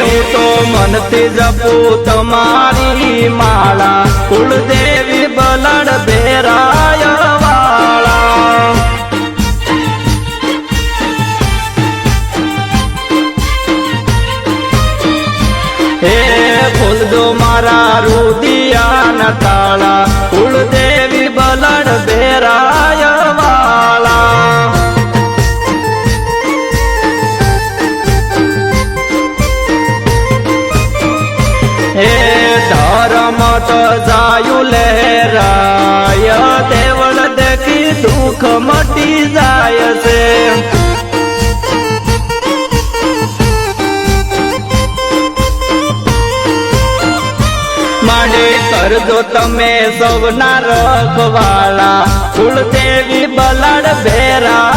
હું તો મનથી જપું તમારી માળા, કુળદેવી બલડ ભેરાય વાળા. હે ખોલજો મારા રુદિયાના તાળા, કુળદેવી બલડ ભેરાય વાળા. હે ધર્મ તો જાયું લહેરાય, દેવળ દેખી દુઃખ મટી જાય છે. માંડી કરજો તમે સૌના રખવાળા, કુળદેવી બલડ ભેરા